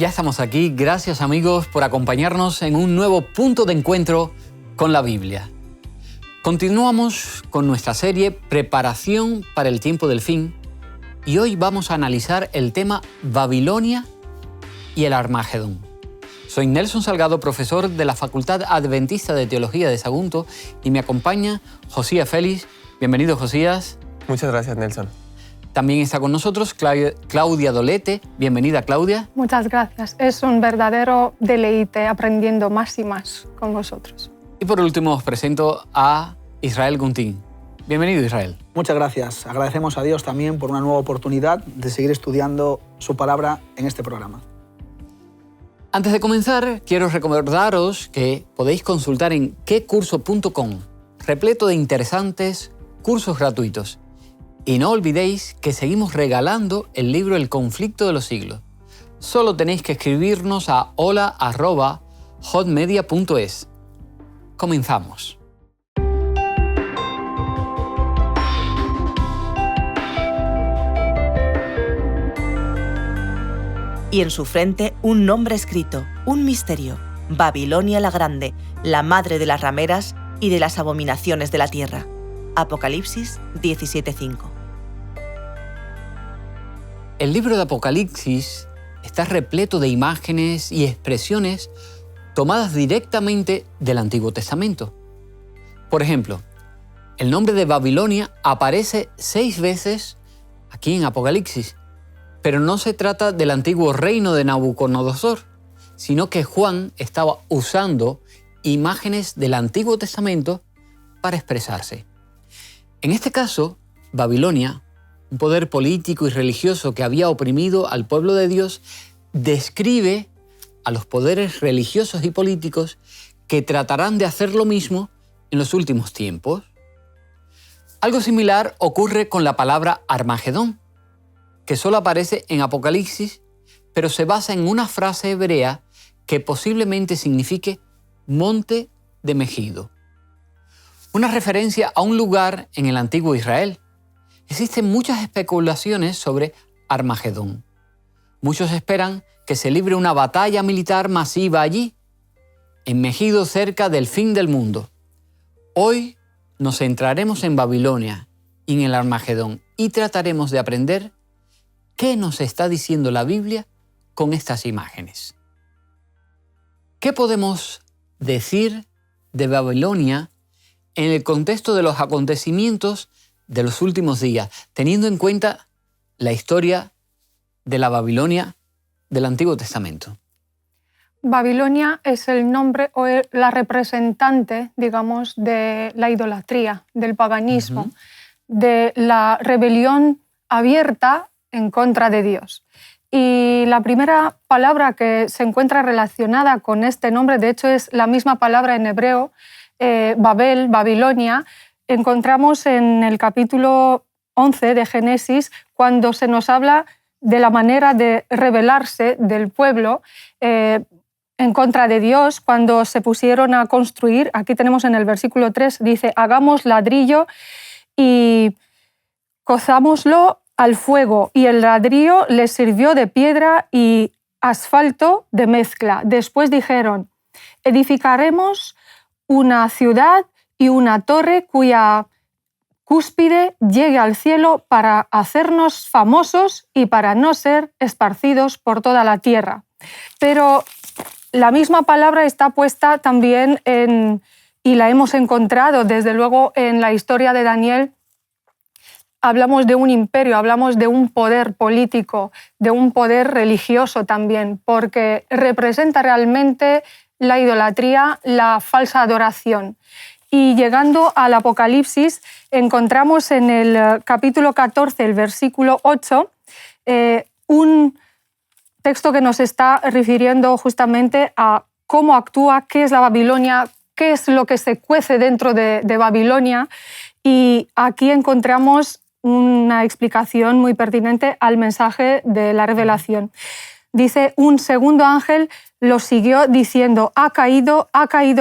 Ya estamos aquí. Gracias, amigos, por acompañarnos en un nuevo punto de encuentro con la Biblia. Continuamos con nuestra serie Preparación para el tiempo del fin y hoy vamos a analizar el tema Babilonia y el Armagedón. Soy Nelson Salgado, profesor de la Facultad Adventista de Teología de Sagunto y me acompaña Josías Félix. Bienvenido, Josías. Muchas gracias, Nelson. También está con nosotros Claudia Dolete. Bienvenida, Claudia. Muchas gracias. Es un verdadero deleite aprendiendo más y más con vosotros. Y por último os presento a Israel Guntín. Bienvenido, Israel. Muchas gracias. Agradecemos a Dios también por una nueva oportunidad de seguir estudiando su palabra en este programa. Antes de comenzar, quiero recordaros que podéis consultar en quecurso.com, repleto de interesantes cursos gratuitos. Y no olvidéis que seguimos regalando el libro El conflicto de los siglos. Solo tenéis que escribirnos a hola@hotmedia.es. Comenzamos. Y en su frente un nombre escrito, un misterio: Babilonia la Grande, la madre de las rameras y de las abominaciones de la tierra. Apocalipsis 17:5. El libro de Apocalipsis está repleto de imágenes y expresiones tomadas directamente del Antiguo Testamento. Por ejemplo, el nombre de Babilonia aparece 6 veces aquí en Apocalipsis, pero no se trata del antiguo reino de Nabucodonosor, sino que Juan estaba usando imágenes del Antiguo Testamento para expresarse. En este caso, Babilonia, un poder político y religioso que había oprimido al pueblo de Dios, describe a los poderes religiosos y políticos que tratarán de hacer lo mismo en los últimos tiempos. Algo similar ocurre con la palabra Armagedón, que solo aparece en Apocalipsis, pero se basa en una frase hebrea que posiblemente signifique monte de Megido. Una referencia a un lugar en el antiguo Israel. Existen muchas especulaciones sobre Armagedón. Muchos esperan que se libre una batalla militar masiva allí, en Megido, cerca del fin del mundo. Hoy nos centraremos en Babilonia y en el Armagedón y trataremos de aprender qué nos está diciendo la Biblia con estas imágenes. ¿Qué podemos decir de Babilonia en el contexto de los acontecimientos de los últimos días, teniendo en cuenta la historia de la Babilonia del Antiguo Testamento? Babilonia es el nombre o la representante, digamos, de la idolatría, del paganismo, de la rebelión abierta en contra de Dios. Y la primera palabra que se encuentra relacionada con este nombre, de hecho es la misma palabra en hebreo, Babel, Babilonia, encontramos en el capítulo 11 de Génesis, cuando se nos habla de la manera de rebelarse del pueblo en contra de Dios, cuando se pusieron a construir. Aquí tenemos en el versículo 3, dice: hagamos ladrillo y cozámoslo al fuego, y el ladrillo les sirvió de piedra y asfalto de mezcla. Después dijeron: edificaremos una ciudad y una torre cuya cúspide llegue al cielo para hacernos famosos y para no ser esparcidos por toda la tierra. Pero la misma palabra está puesta también y la hemos encontrado desde luego en la historia de Daniel. Hablamos de un imperio, hablamos de un poder político, de un poder religioso también, porque representa realmente la idolatría, la falsa adoración. Y llegando al Apocalipsis, encontramos en el capítulo 14, el versículo 8, un texto que nos está refiriendo justamente a cómo actúa, qué es la Babilonia, qué es lo que se cuece dentro de Babilonia. Y aquí encontramos una explicación muy pertinente al mensaje de la revelación. Dice: un segundo ángel lo siguió diciendo: ha caído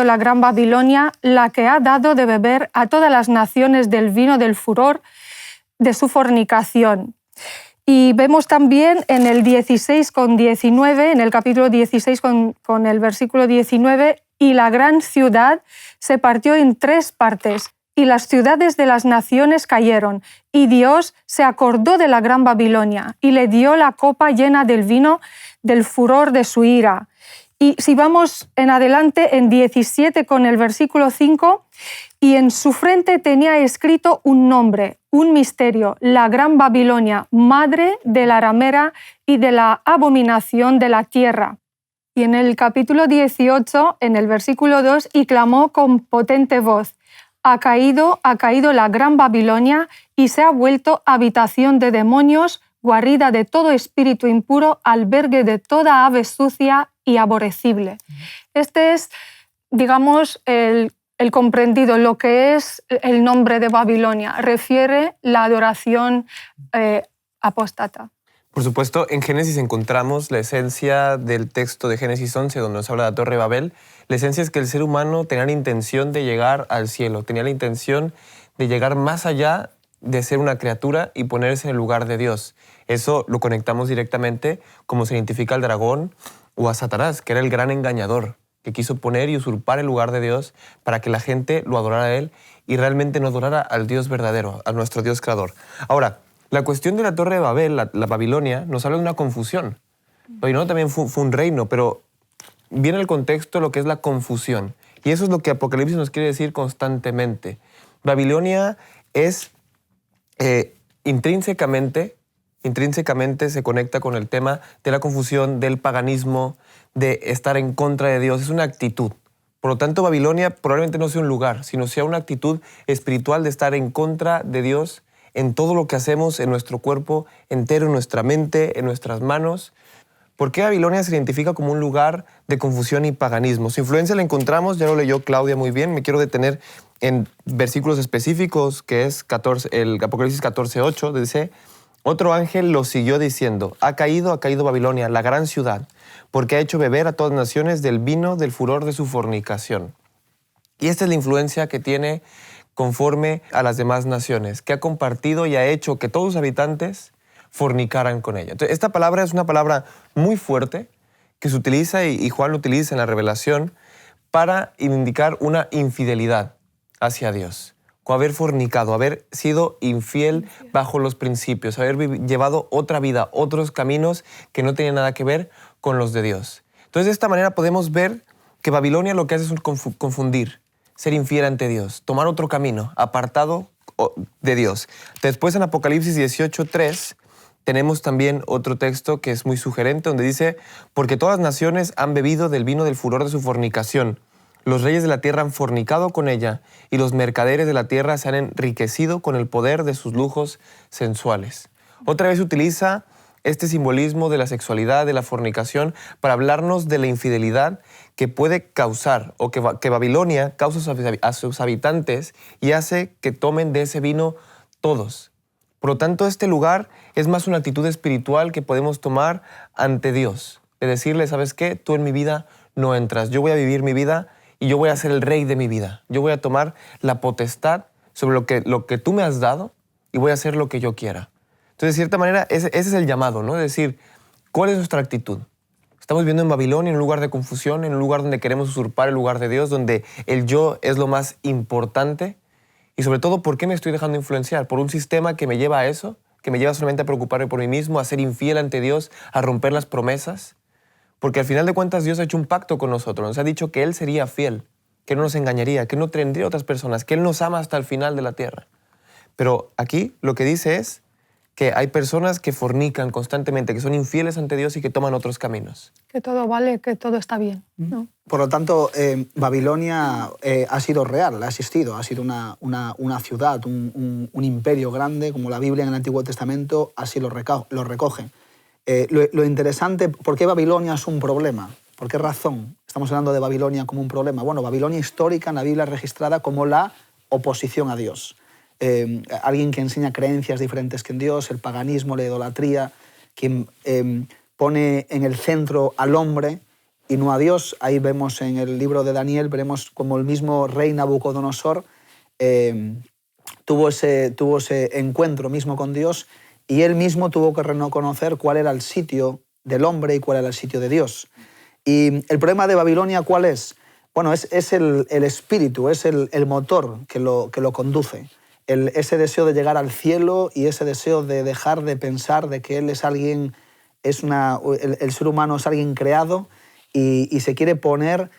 la gran Babilonia, la que ha dado de beber a todas las naciones del vino del furor de su fornicación. Y vemos también en el 16 con 19, en el capítulo 16 con el versículo 19, y la gran ciudad se partió en 3 partes, y las ciudades de las naciones cayeron, y Dios se acordó de la gran Babilonia, y le dio la copa llena del vino del furor de su ira. Y si vamos en adelante, en 17 con el versículo 5, y en su frente tenía escrito un nombre, un misterio, la gran Babilonia, madre de la ramera y de la abominación de la tierra. Y en el capítulo 18, en el versículo 2, y clamó con potente voz, ha caído la gran Babilonia y se ha vuelto habitación de demonios, guarida de todo espíritu impuro, albergue de toda ave sucia y aborrecible. Este es, digamos, el comprendido, lo que es el nombre de Babilonia. Refiere la adoración apóstata. Por supuesto, en Génesis encontramos la esencia del texto de Génesis 11, donde nos habla de la Torre de Babel. La esencia es que el ser humano tenía la intención de llegar al cielo, tenía la intención de llegar más allá de ser una criatura y ponerse en el lugar de Dios. Eso lo conectamos directamente como se identifica al dragón o a Satanás, que era el gran engañador, que quiso poner y usurpar el lugar de Dios para que la gente lo adorara a él y realmente no adorara al Dios verdadero, a nuestro Dios creador. Ahora, la cuestión de la Torre de Babel, la Babilonia, nos habla de una confusión. Babilonia también fue un reino, pero viene el contexto de lo que es la confusión. Y eso es lo que Apocalipsis nos quiere decir constantemente. Babilonia es intrínsecamente se conecta con el tema de la confusión, del paganismo, de estar en contra de Dios. Es una actitud. Por lo tanto, Babilonia probablemente no sea un lugar, sino sea una actitud espiritual de estar en contra de Dios en todo lo que hacemos, en nuestro cuerpo entero, en nuestra mente, en nuestras manos. ¿Por qué Babilonia se identifica como un lugar de confusión y paganismo? Su influencia la encontramos, ya lo leyó Claudia muy bien, me quiero detener en versículos específicos, que es el Apocalipsis 14:8, dice, otro ángel lo siguió diciendo, ha caído Babilonia, la gran ciudad, porque ha hecho beber a todas naciones del vino del furor de su fornicación. Y esta es la influencia que tiene conforme a las demás naciones, que ha compartido y ha hecho que todos sus habitantes fornicaran con ella. Entonces, esta palabra es una palabra muy fuerte que se utiliza y Juan lo utiliza en la Revelación para indicar una infidelidad hacia Dios. Con haber fornicado, haber sido infiel bajo los principios, haber llevado otra vida, otros caminos que no tenían nada que ver con los de Dios. Entonces, de esta manera podemos ver que Babilonia lo que hace es confundir, ser infiel ante Dios, tomar otro camino, apartado de Dios. Después en Apocalipsis 18:3 tenemos también otro texto que es muy sugerente, donde dice, porque todas las naciones han bebido del vino del furor de su fornicación. Los reyes de la tierra han fornicado con ella y los mercaderes de la tierra se han enriquecido con el poder de sus lujos sensuales. Otra vez utiliza este simbolismo de la sexualidad, de la fornicación, para hablarnos de la infidelidad que puede causar, o que Babilonia causa a sus habitantes y hace que tomen de ese vino todos. Por lo tanto, este lugar es más una actitud espiritual que podemos tomar ante Dios. De decirle, ¿sabes qué? Tú en mi vida no entras. Yo voy a vivir mi vida y yo voy a ser el rey de mi vida. Yo voy a tomar la potestad sobre lo que tú me has dado y voy a hacer lo que yo quiera. Entonces, de cierta manera, ese es el llamado, ¿no? Es decir, ¿cuál es nuestra actitud? Estamos viviendo en Babilonia, en un lugar de confusión, en un lugar donde queremos usurpar el lugar de Dios, donde el yo es lo más importante. Y sobre todo, ¿por qué me estoy dejando influenciar? ¿Por un sistema que me lleva a eso? ¿Que me lleva solamente a preocuparme por mí mismo, a ser infiel ante Dios, a romper las promesas? Porque al final de cuentas Dios ha hecho un pacto con nosotros. Nos ha dicho que Él sería fiel, que no nos engañaría, que no tendría otras personas, que Él nos ama hasta el final de la tierra. Pero aquí lo que dice es que hay personas que fornican constantemente, que son infieles ante Dios y que toman otros caminos. Que todo vale, que todo está bien, ¿no? Por lo tanto, Babilonia ha sido real, ha existido, ha sido una ciudad, un imperio grande, como la Biblia en el Antiguo Testamento así lo recoge. Lo interesante, ¿por qué Babilonia es un problema? ¿Por qué razón estamos hablando de Babilonia como un problema? Bueno, Babilonia histórica en la Biblia es registrada como la oposición a Dios. Alguien que enseña creencias diferentes que en Dios, el paganismo, la idolatría, quien pone en el centro al hombre y no a Dios. Ahí vemos en el libro de Daniel, veremos como el mismo rey Nabucodonosor tuvo ese encuentro mismo con Dios y él mismo tuvo que reconocer cuál era el sitio del hombre y cuál era el sitio de Dios. Y el problema de Babilonia, ¿cuál es? Bueno, es el espíritu, es el motor que lo conduce. Ese deseo de llegar al cielo y ese deseo de dejar de pensar de que él es alguien, el ser humano es alguien creado y se quiere poner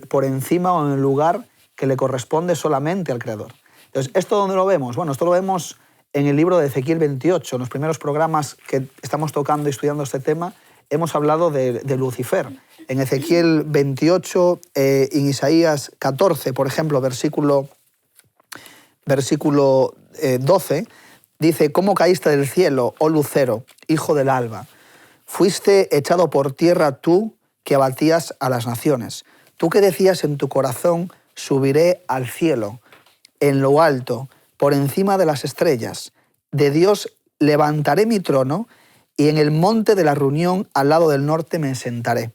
por encima o en el lugar que le corresponde solamente al Creador. Entonces, ¿esto dónde lo vemos? Bueno, esto lo vemos en el libro de Ezequiel 28. En los primeros programas que estamos tocando y estudiando este tema, hemos hablado de Lucifer. En Ezequiel 28, en Isaías 14, por ejemplo, versículo 12, dice: «¿Cómo caíste del cielo, oh lucero, hijo del alba? Fuiste echado por tierra tú que abatías a las naciones. Tú que decías en tu corazón: subiré al cielo, en lo alto, por encima de las estrellas. De Dios levantaré mi trono y en el monte de la reunión al lado del norte me sentaré».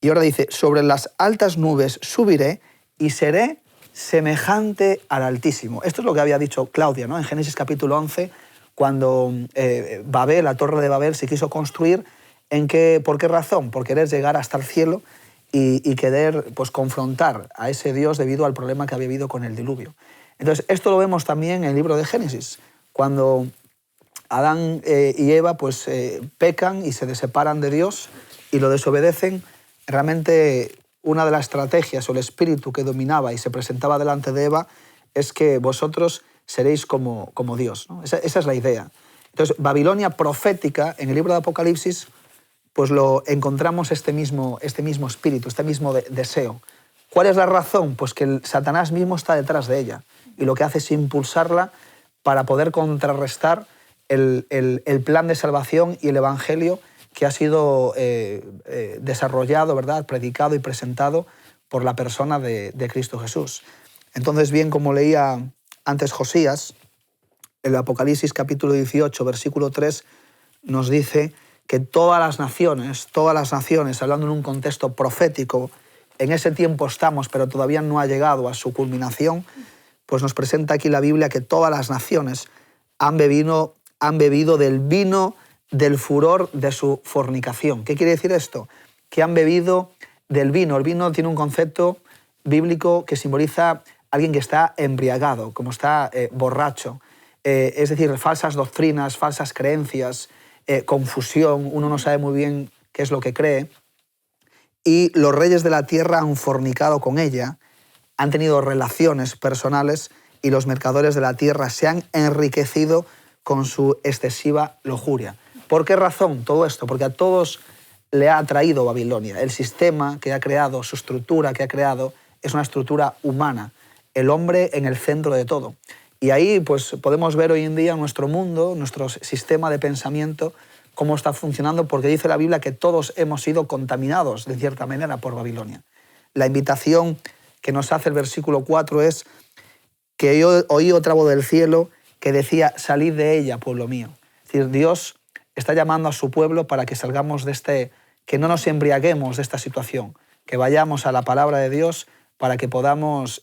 Y ahora dice: «Sobre las altas nubes subiré y seré semejante al Altísimo». Esto es lo que había dicho Claudia, ¿no? En Génesis capítulo 11, cuando Babel, la torre de Babel, se quiso construir. ¿Por qué razón? Por querer llegar hasta el cielo y querer, pues, confrontar a ese Dios debido al problema que había habido con el diluvio. Entonces, esto lo vemos también en el libro de Génesis, cuando Adán y Eva pues, pecan y se separan de Dios y lo desobedecen. Realmente una de las estrategias o el espíritu que dominaba y se presentaba delante de Eva es que vosotros seréis como Dios, ¿no? Esa es la idea. Entonces, Babilonia profética, en el libro de Apocalipsis, pues lo encontramos este mismo espíritu, este mismo deseo. ¿Cuál es la razón? Pues que Satanás mismo está detrás de ella y lo que hace es impulsarla para poder contrarrestar el plan de salvación y el evangelio que ha sido desarrollado, ¿verdad?, predicado y presentado por la persona de Cristo Jesús. Entonces, bien, como leía antes Josías, el Apocalipsis capítulo 18, versículo 3, nos dice que todas las naciones, hablando en un contexto profético, en ese tiempo estamos, pero todavía no ha llegado a su culminación, pues nos presenta aquí la Biblia que todas las naciones han bebido del vino del furor de su fornicación. ¿Qué quiere decir esto? Que han bebido del vino. El vino tiene un concepto bíblico que simboliza a alguien que está embriagado, como está borracho. Es decir, falsas doctrinas, falsas creencias, confusión, uno no sabe muy bien qué es lo que cree. Y los reyes de la tierra han fornicado con ella, han tenido relaciones personales y los mercaderes de la tierra se han enriquecido con su excesiva lujuria. ¿Por qué razón todo esto? Porque a todos le ha atraído Babilonia. El sistema que ha creado, su estructura que ha creado, es una estructura humana. El hombre en el centro de todo. Y ahí pues, podemos ver hoy en día nuestro mundo, nuestro sistema de pensamiento, cómo está funcionando, porque dice la Biblia que todos hemos sido contaminados, de cierta manera, por Babilonia. La invitación que nos hace el versículo 4 es que yo oí otra voz del cielo que decía: salid de ella, pueblo mío. Es decir, Dios está llamando a su pueblo para que salgamos de que no nos embriaguemos de esta situación, que vayamos a la palabra de Dios para que podamos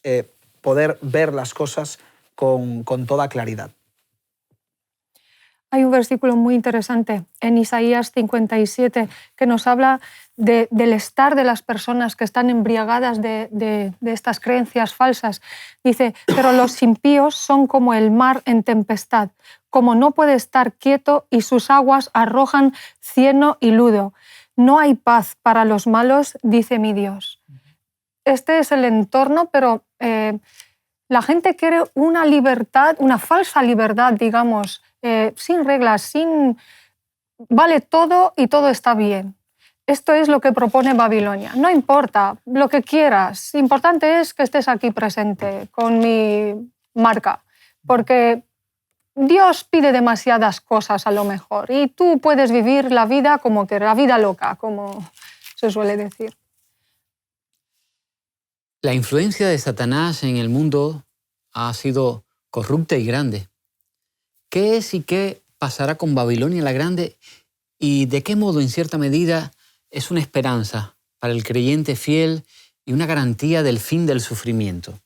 poder ver las cosas con toda claridad. Hay un versículo muy interesante en Isaías 57 que nos habla del estar de las personas que están embriagadas de estas creencias falsas. Dice: pero los impíos son como el mar en tempestad, como no puede estar quieto y sus aguas arrojan cieno y ludo. No hay paz para los malos, dice mi Dios. Este es el entorno, pero la gente quiere una libertad, una falsa libertad, digamos, sin reglas, vale todo y todo está bien. Esto es lo que propone Babilonia. No importa lo que quieras, importante es que estés aquí presente con mi marca, porque Dios pide demasiadas cosas a lo mejor y tú puedes vivir la vida como que la vida loca, como se suele decir. La influencia de Satanás en el mundo ha sido corrupta y grande. ¿Qué es y qué pasará con Babilonia la Grande? ¿Y de qué modo, en cierta medida, es una esperanza para el creyente fiel y una garantía del fin del sufrimiento?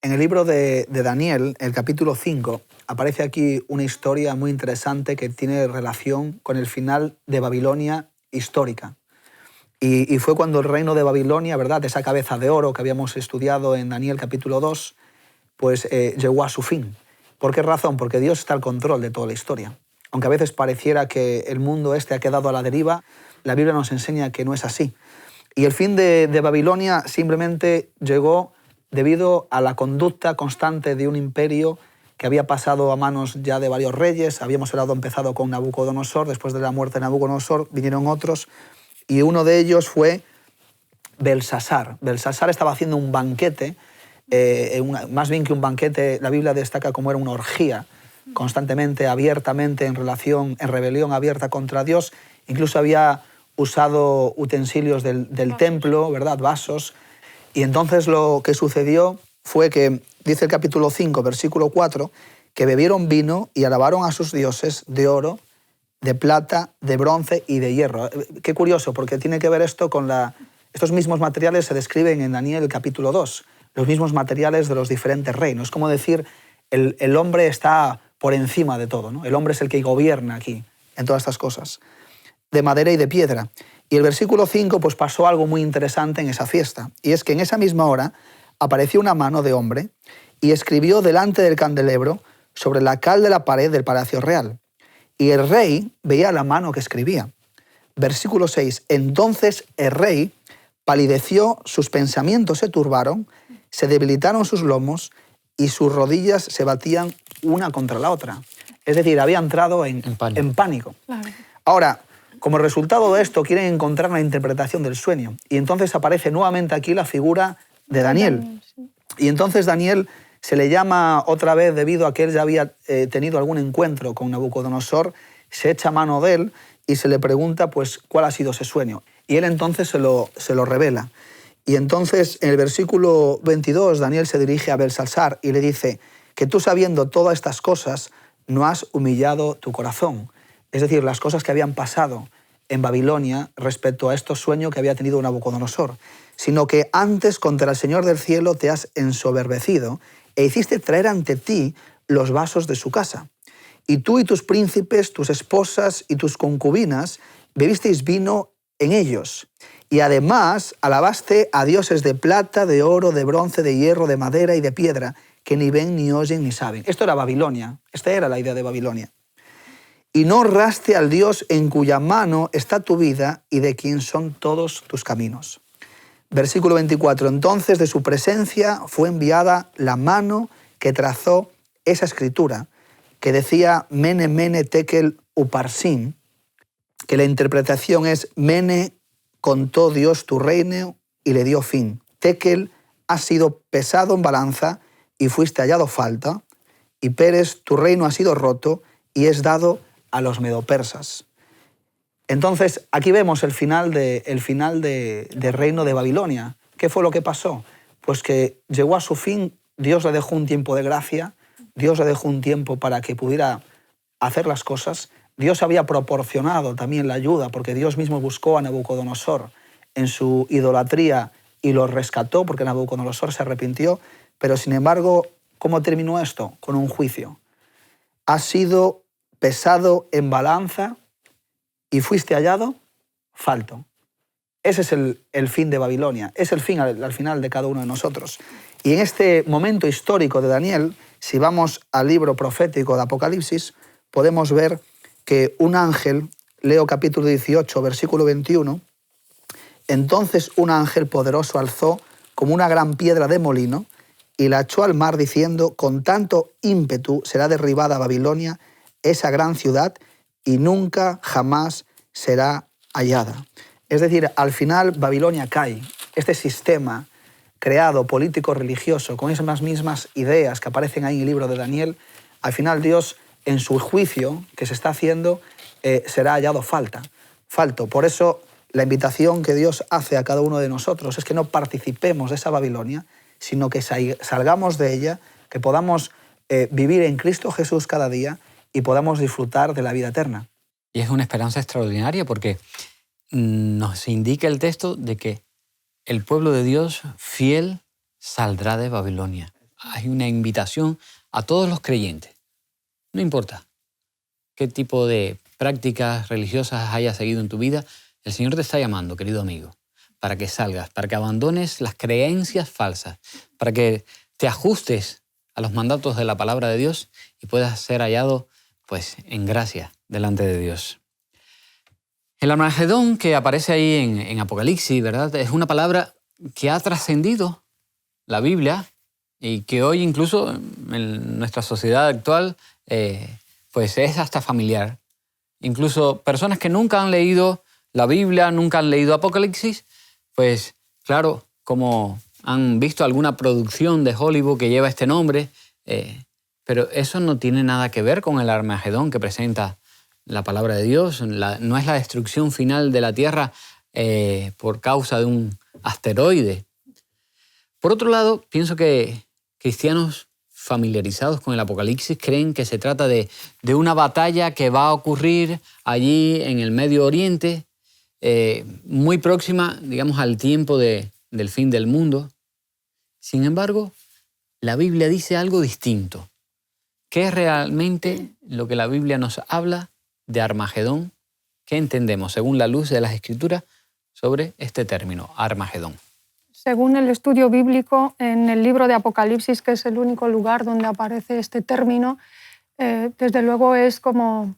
En el libro de Daniel, el capítulo 5, aparece aquí una historia muy interesante que tiene relación con el final de Babilonia histórica. Y fue cuando el reino de Babilonia, ¿verdad?, esa cabeza de oro que habíamos estudiado en Daniel capítulo 2, pues llegó a su fin. ¿Por qué razón? Porque Dios está al control de toda la historia. Aunque a veces pareciera que el mundo ha quedado a la deriva, la Biblia nos enseña que no es así. Y el fin de Babilonia simplemente llegó debido a la conducta constante de un imperio que había pasado a manos ya de varios reyes. Habíamos empezado con Nabucodonosor, después de la muerte de Nabucodonosor vinieron otros, y uno de ellos fue Belsasar. Belsasar estaba haciendo un banquete, más bien que un banquete, la Biblia destaca como era una orgía, constantemente, abiertamente, en rebelión abierta contra Dios. Incluso había usado utensilios del templo, ¿verdad?, vasos. Y entonces lo que sucedió fue que, dice el capítulo 5, versículo 4, que bebieron vino y alabaron a sus dioses de oro, de plata, de bronce y de hierro. Qué curioso, porque tiene que ver esto con estos mismos materiales se describen en Daniel capítulo 2, los mismos materiales de los diferentes reinos. Es como decir, el hombre está por encima de todo, ¿no? El hombre es el que gobierna aquí, en todas estas cosas, de madera y de piedra. Y el versículo 5, pues pasó algo muy interesante en esa fiesta, y es que en esa misma hora apareció una mano de hombre y escribió delante del candelebro sobre la cal de la pared del palacio real. Y el rey veía la mano que escribía. Versículo 6. Entonces el rey palideció, sus pensamientos se turbaron, se debilitaron sus lomos y sus rodillas se batían una contra la otra. Es decir, había entrado en pánico. Claro. Ahora, como resultado de esto, quieren encontrar la interpretación del sueño. Y entonces aparece nuevamente aquí la figura de Daniel. Y entonces Daniel se le llama otra vez debido a que él ya había tenido algún encuentro con Nabucodonosor, se echa mano de él y se le pregunta pues cuál ha sido ese sueño. Y él entonces se lo revela. Y entonces en el versículo 22 Daniel se dirige a Belsasar y le dice que tú, sabiendo todas estas cosas, no has humillado tu corazón. Es decir, las cosas que habían pasado en Babilonia respecto a estos sueños que había tenido Nabucodonosor, sino que antes contra el Señor del cielo te has ensoberbecido e hiciste traer ante ti los vasos de su casa. Y tú y tus príncipes, tus esposas y tus concubinas bebisteis vino en ellos. Y además alabaste a dioses de plata, de oro, de bronce, de hierro, de madera y de piedra, que ni ven, ni oyen, ni saben. Esto era Babilonia. Esta era la idea de Babilonia. Y no honraste al Dios en cuya mano está tu vida y de quien son todos tus caminos. Versículo 24. Entonces de su presencia fue enviada la mano que trazó esa escritura, que decía Mene, Mene, Tekel, Uparsin, que la interpretación es Mene, contó Dios tu reino y le dio fin. Tekel, has sido pesado en balanza y fuiste hallado falta. Y Peres, tu reino ha sido roto y es dado a los medopersas. Entonces, aquí vemos el final del reino de Babilonia. ¿Qué fue lo que pasó? Pues que llegó a su fin, Dios le dejó un tiempo de gracia, Dios le dejó un tiempo para que pudiera hacer las cosas. Dios había proporcionado también la ayuda, porque Dios mismo buscó a Nabucodonosor en su idolatría y lo rescató, porque Nabucodonosor se arrepintió. Pero, sin embargo, ¿cómo terminó esto? Con un juicio. Has sido pesado en balanza y fuiste hallado falto. Ese es el fin de Babilonia, es el fin al final de cada uno de nosotros. Y en este momento histórico de Daniel, si vamos al libro profético de Apocalipsis, podemos ver que un ángel, leo capítulo 18, versículo 21, entonces un ángel poderoso alzó como una gran piedra de molino y la echó al mar diciendo, con tanto ímpetu será derribada Babilonia, esa gran ciudad, y nunca jamás será hallada. Es decir, al final Babilonia cae. Este sistema creado, político-religioso, con esas mismas ideas que aparecen ahí en el libro de Daniel, al final Dios, en su juicio que se está haciendo, será hallado falto. Por eso la invitación que Dios hace a cada uno de nosotros es que no participemos de esa Babilonia, sino que salgamos de ella, que podamos vivir en Cristo Jesús cada día y podamos disfrutar de la vida eterna. Y es una esperanza extraordinaria porque nos indica el texto de que el pueblo de Dios fiel saldrá de Babilonia. hay una invitación a todos los creyentes. No importa qué tipo de prácticas religiosas hayas seguido en tu vida, el Señor te está llamando, querido amigo, para que salgas, para que abandones las creencias falsas, para que te ajustes a los mandatos de la palabra de Dios y puedas ser hallado pues, en gracia delante de Dios. El Armagedón que aparece ahí en Apocalipsis, ¿verdad? Es una palabra que ha trascendido la Biblia y que hoy incluso en nuestra sociedad actual pues es hasta familiar. Incluso personas que nunca han leído la Biblia, nunca han leído Apocalipsis, pues claro, como han visto alguna producción de Hollywood que lleva este nombre, pero eso no tiene nada que ver con el Armagedón que presenta la palabra de Dios. No es la destrucción final de la tierra por causa de un asteroide. Por otro lado, pienso que cristianos familiarizados con el Apocalipsis creen que se trata de una batalla que va a ocurrir allí en el Medio Oriente, muy próxima, digamos, al tiempo del fin del mundo. Sin embargo, la Biblia dice algo distinto. ¿Qué es realmente lo que la Biblia nos habla de Armagedón? ¿Qué entendemos, según la luz de las Escrituras, sobre este término, Armagedón? Según el estudio bíblico, en el libro de Apocalipsis, que es el único lugar donde aparece este término, desde luego es como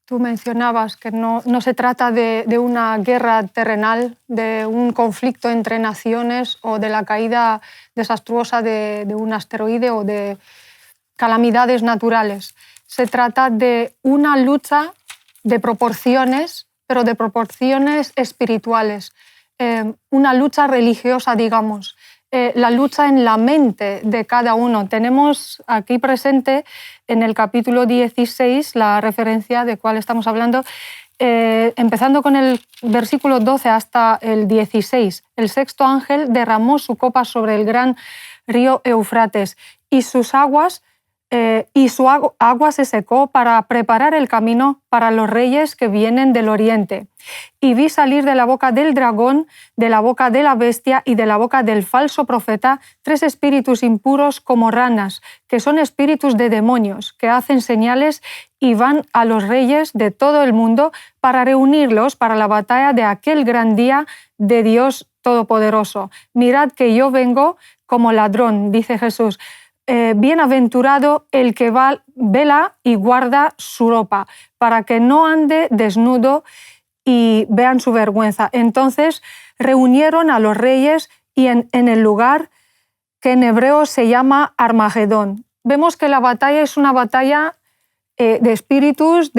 tú mencionabas, que no se trata de una guerra terrenal, de un conflicto entre naciones o de la caída desastruosa de un asteroide o de calamidades naturales. Se trata de una lucha de proporciones, pero de proporciones espirituales. Una lucha religiosa, digamos, la lucha en la mente de cada uno. Tenemos aquí presente en el capítulo 16 la referencia de cuál estamos hablando, empezando con el versículo 12 hasta el 16. El sexto ángel derramó su copa sobre el gran río Eufrates y su agua se secó para preparar el camino para los reyes que vienen del oriente. Y vi salir de la boca del dragón, de la boca de la bestia y de la boca del falso profeta 3 espíritus impuros como ranas, que son espíritus de demonios, que hacen señales y van a los reyes de todo el mundo para reunirlos para la batalla de aquel gran día de Dios Todopoderoso. Mirad que yo vengo como ladrón, dice Jesús. Bienaventurado el que vela y guarda su ropa, para que no ande desnudo y vean su vergüenza. Entonces reunieron a los reyes y en el lugar que en hebreo se llama Armagedón. Vemos que la batalla es una batalla de espíritus,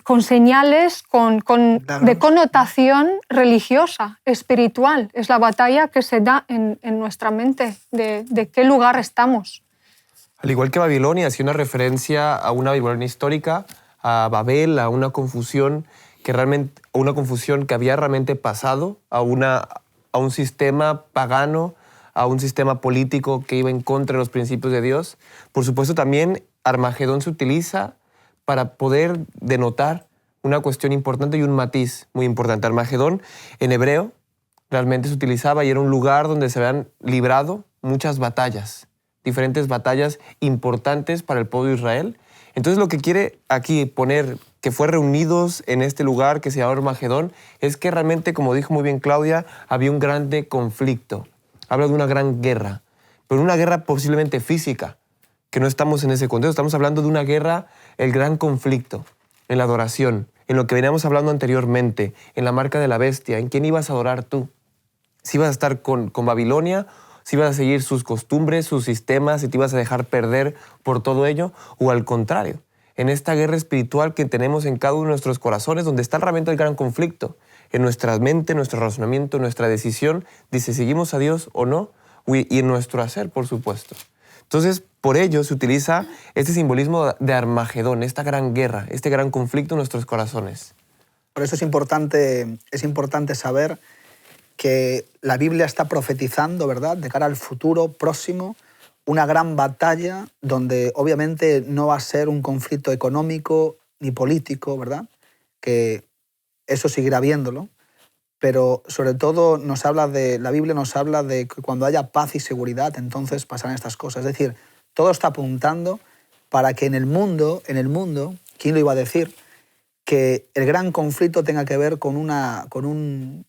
con señales, de connotación religiosa, espiritual. Es la batalla que se da en nuestra mente, de qué lugar estamos. Al igual que Babilonia, hacía una referencia a una Babilonia histórica, a Babel, a una confusión que había realmente pasado, a un sistema pagano, a un sistema político que iba en contra de los principios de Dios. Por supuesto, también Armagedón se utiliza para poder denotar una cuestión importante y un matiz muy importante. Armagedón, en hebreo, realmente se utilizaba y era un lugar donde se habían librado muchas batallas, diferentes batallas importantes para el pueblo de Israel. Entonces lo que quiere aquí poner que fue reunidos en este lugar que se llama Armagedón es que realmente, como dijo muy bien Claudia, había un grande conflicto. Habla de una gran guerra, pero una guerra posiblemente física, que no estamos en ese contexto. Estamos hablando de una guerra, el gran conflicto, en la adoración, en lo que veníamos hablando anteriormente, en la marca de la bestia, en quién ibas a adorar tú. Si ibas a estar con Babilonia, si ibas a seguir sus costumbres, sus sistemas, si te ibas a dejar perder por todo ello, o al contrario, en esta guerra espiritual que tenemos en cada uno de nuestros corazones, donde está realmente el gran conflicto, en nuestra mente, nuestro razonamiento, nuestra decisión, dice, ¿seguimos a Dios o no? Y en nuestro hacer, por supuesto. Entonces, por ello se utiliza este simbolismo de Armagedón, esta gran guerra, este gran conflicto en nuestros corazones. Por eso es importante saber que la Biblia está profetizando, ¿verdad?, de cara al futuro próximo, una gran batalla donde obviamente no va a ser un conflicto económico ni político, ¿verdad?, que eso seguirá viéndolo, pero sobre todo la Biblia nos habla de que cuando haya paz y seguridad, entonces pasarán estas cosas. Es decir, todo está apuntando para que en el mundo, ¿quién lo iba a decir? Que el gran conflicto tenga que ver con un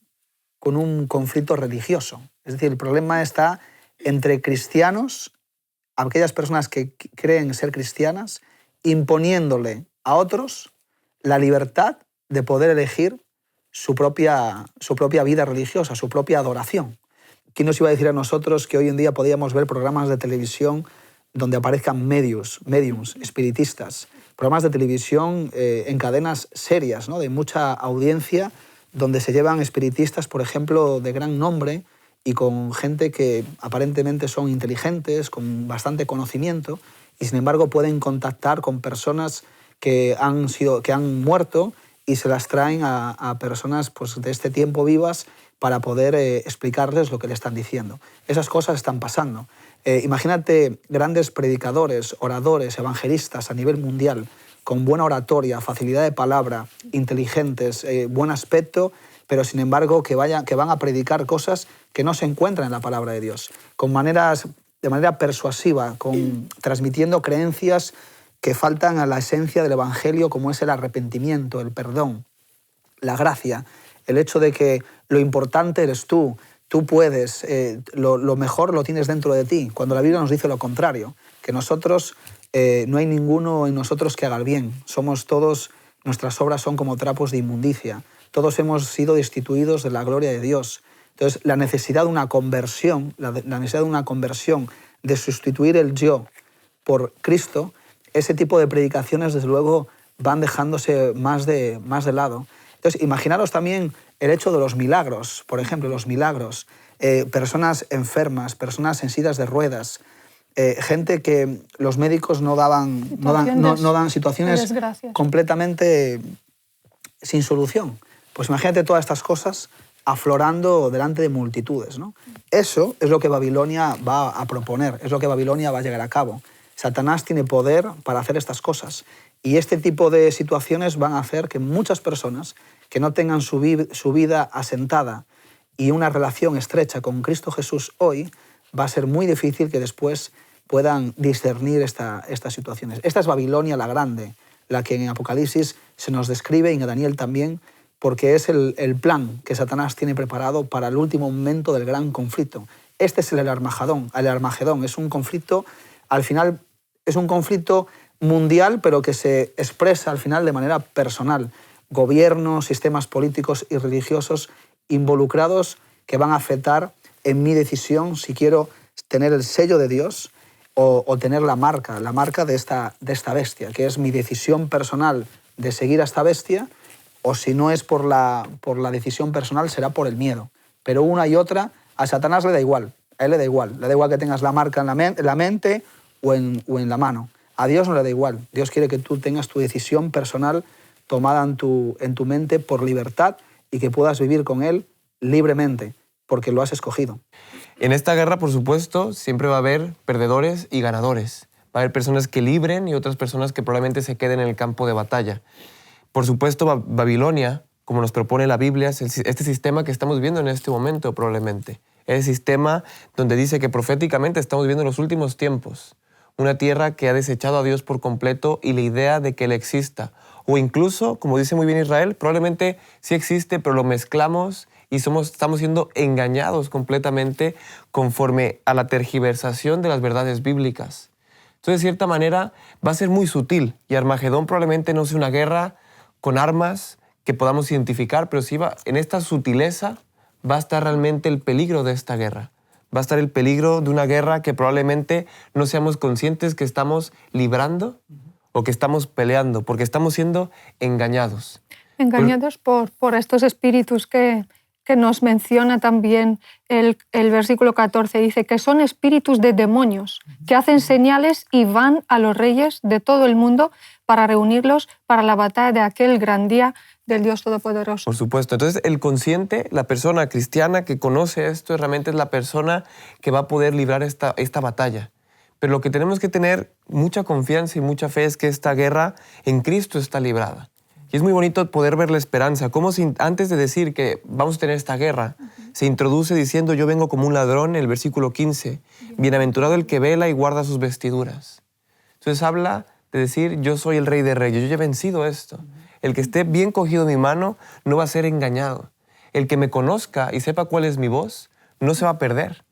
conflicto religioso. Es decir, el problema está entre cristianos, aquellas personas que creen ser cristianas, imponiéndole a otros la libertad de poder elegir su propia vida religiosa, su propia adoración. ¿Quién nos iba a decir a nosotros que hoy en día podíamos ver programas de televisión donde aparezcan mediums, espiritistas, programas de televisión en cadenas serias, ¿no?, de mucha audiencia, donde se llevan espiritistas, por ejemplo, de gran nombre y con gente que aparentemente son inteligentes, con bastante conocimiento, y sin embargo pueden contactar con personas que han muerto y se las traen a personas pues, de este tiempo vivas para poder explicarles lo que le están diciendo. Esas cosas están pasando. Imagínate grandes predicadores, oradores, evangelistas a nivel mundial, con buena oratoria, facilidad de palabra, inteligentes, buen aspecto, pero sin embargo que van a predicar cosas que no se encuentran en la palabra de Dios, de manera persuasiva, transmitiendo creencias que faltan a la esencia del Evangelio, como es el arrepentimiento, el perdón, la gracia, el hecho de que lo importante eres tú puedes, lo mejor lo tienes dentro de ti, cuando la Biblia nos dice lo contrario, que nosotros, no hay ninguno en nosotros que haga el bien, somos todos, nuestras obras son como trapos de inmundicia, todos hemos sido destituidos de la gloria de Dios. Entonces, la necesidad de una conversión, de sustituir el yo por Cristo, ese tipo de predicaciones, desde luego, van dejándose más de lado. Entonces, imaginaros también el hecho de los milagros, por ejemplo, los milagros, personas enfermas, personas en sillas de ruedas, gente que los médicos no dan situaciones completamente sin solución. Pues imagínate todas estas cosas aflorando delante de multitudes, ¿no? Eso es lo que Babilonia va a proponer, es lo que Babilonia va a llegar a cabo. Satanás tiene poder para hacer estas cosas y este tipo de situaciones van a hacer que muchas personas que no tengan su vida asentada y una relación estrecha con Cristo Jesús hoy, va a ser muy difícil que después puedan discernir estas situaciones. Esta es Babilonia la Grande, la que en Apocalipsis se nos describe y en Daniel también, porque es el plan que Satanás tiene preparado para el último momento del gran conflicto. Este es el Armagedón, es un conflicto, al final, es un conflicto mundial, pero que se expresa al final de manera personal. Gobiernos, sistemas políticos y religiosos involucrados que van a afectar en mi decisión si quiero tener el sello de Dios o tener la marca de esta bestia, que es mi decisión personal de seguir a esta bestia, o si no es por la decisión personal, será por el miedo. Pero una y otra, a Satanás le da igual, a él le da igual que tengas la marca en la mente o en la mano. A Dios no le da igual, Dios quiere que tú tengas tu decisión personal tomada en tu mente por libertad y que puedas vivir con Él libremente, porque lo has escogido. En esta guerra, por supuesto, siempre va a haber perdedores y ganadores. Va a haber personas que libren y otras personas que probablemente se queden en el campo de batalla. Por supuesto, Babilonia, como nos propone la Biblia, es este sistema que estamos viendo en este momento probablemente. Es el sistema donde dice que proféticamente estamos viviendo los últimos tiempos. Una tierra que ha desechado a Dios por completo y la idea de que Él exista. O incluso, como dice muy bien Israel, probablemente sí existe, pero lo mezclamos y estamos siendo engañados completamente conforme a la tergiversación de las verdades bíblicas. Entonces, de cierta manera, va a ser muy sutil y Armagedón probablemente no sea una guerra con armas que podamos identificar, pero sí en esta sutileza va a estar realmente el peligro de esta guerra. Va a estar el peligro de una guerra que probablemente no seamos conscientes que estamos librando o que estamos peleando, porque estamos siendo engañados. Engañados por estos espíritus que nos menciona también el versículo 14. Dice que son espíritus de demonios que hacen señales y van a los reyes de todo el mundo para reunirlos para la batalla de aquel gran día del Dios Todopoderoso. Por supuesto. Entonces, el consciente, la persona cristiana que conoce esto, realmente es la persona que va a poder librar esta batalla. Pero lo que tenemos que tener mucha confianza y mucha fe es que esta guerra en Cristo está librada. Y es muy bonito poder ver la esperanza, como si antes de decir que vamos a tener esta guerra, se introduce diciendo yo vengo como un ladrón en el versículo 15. Bienaventurado el que vela y guarda sus vestiduras. Entonces habla de decir yo soy el Rey de Reyes, yo ya he vencido esto. El que esté bien cogido mi mano no va a ser engañado. El que me conozca y sepa cuál es mi voz no se va a perder,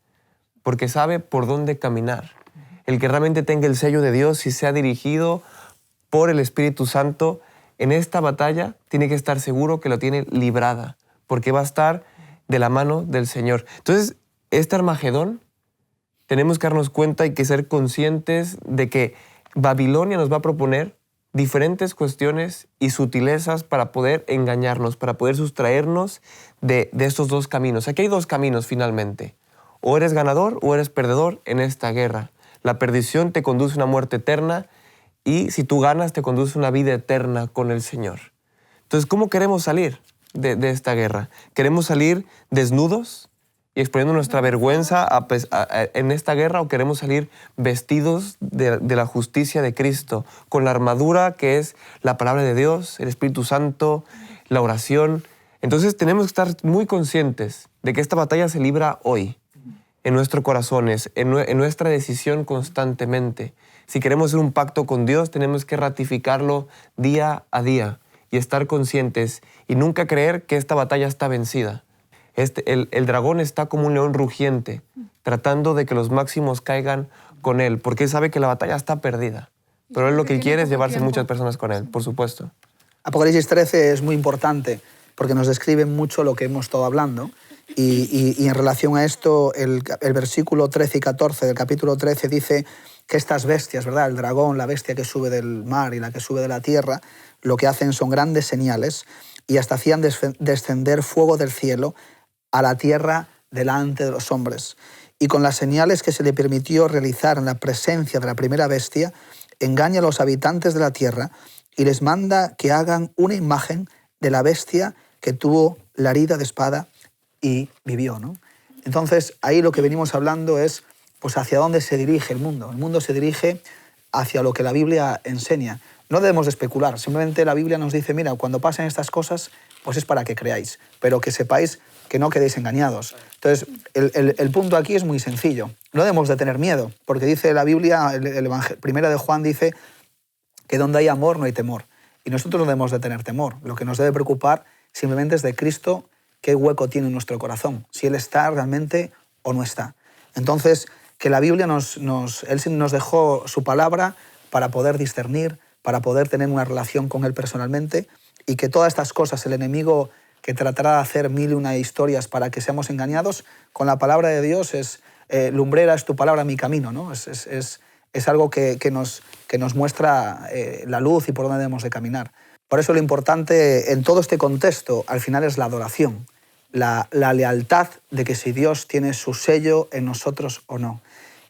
porque sabe por dónde caminar. El que realmente tenga el sello de Dios y sea dirigido por el Espíritu Santo en esta batalla tiene que estar seguro que lo tiene librada, porque va a estar de la mano del Señor. Entonces, este Armagedón, tenemos que darnos cuenta y que ser conscientes de que Babilonia nos va a proponer diferentes cuestiones y sutilezas para poder engañarnos, para poder sustraernos de estos dos caminos. Aquí hay dos caminos finalmente. O eres ganador o eres perdedor en esta guerra. La perdición te conduce a una muerte eterna y si tú ganas te conduce a una vida eterna con el Señor. Entonces, ¿cómo queremos salir de esta guerra? ¿Queremos salir desnudos y exponiendo nuestra vergüenza en esta guerra o queremos salir vestidos de la justicia de Cristo, con la armadura que es la palabra de Dios, el Espíritu Santo, la oración? Entonces tenemos que estar muy conscientes de que esta batalla se libra hoy, en nuestros corazones, en nuestra decisión constantemente. Si queremos hacer un pacto con Dios, tenemos que ratificarlo día a día y estar conscientes y nunca creer que esta batalla está vencida. El dragón está como un león rugiente, tratando de que los máximos caigan con él, porque él sabe que la batalla está perdida. Pero él lo que quiere es llevarse muchas personas con él, por supuesto. Apocalipsis 13 es muy importante porque nos describe mucho lo que hemos estado hablando. Y en relación a esto, el versículo 13 y 14 del capítulo 13 dice que estas bestias, ¿verdad? El dragón, la bestia que sube del mar y la que sube de la tierra, lo que hacen son grandes señales y hasta hacían descender fuego del cielo a la tierra delante de los hombres. Y con las señales que se le permitió realizar en la presencia de la primera bestia, engaña a los habitantes de la tierra y les manda que hagan una imagen de la bestia que tuvo la herida de espada y vivió, ¿no? Entonces, ahí lo que venimos hablando es pues, hacia dónde se dirige el mundo. El mundo se dirige hacia lo que la Biblia enseña. No debemos de especular, simplemente la Biblia nos dice, mira, cuando pasen estas cosas, pues es para que creáis, pero que sepáis que no quedéis engañados. Entonces, el punto aquí es muy sencillo. No debemos de tener miedo, porque dice la Biblia, el Evangelio, Primera de Juan dice que donde hay amor no hay temor. Y nosotros no debemos de tener temor. Lo que nos debe preocupar simplemente es de Cristo, qué hueco tiene en nuestro corazón, si Él está realmente o no está. Entonces, que la Biblia Él nos dejó su palabra para poder discernir, para poder tener una relación con Él personalmente, y que todas estas cosas, el enemigo que tratará de hacer mil y una historias para que seamos engañados, con la palabra de Dios es lumbrera es tu palabra, mi camino, ¿no? Es algo que nos muestra la luz y por dónde debemos de caminar. Por eso lo importante en todo este contexto, al final, es la adoración, la lealtad de que si Dios tiene su sello en nosotros o no.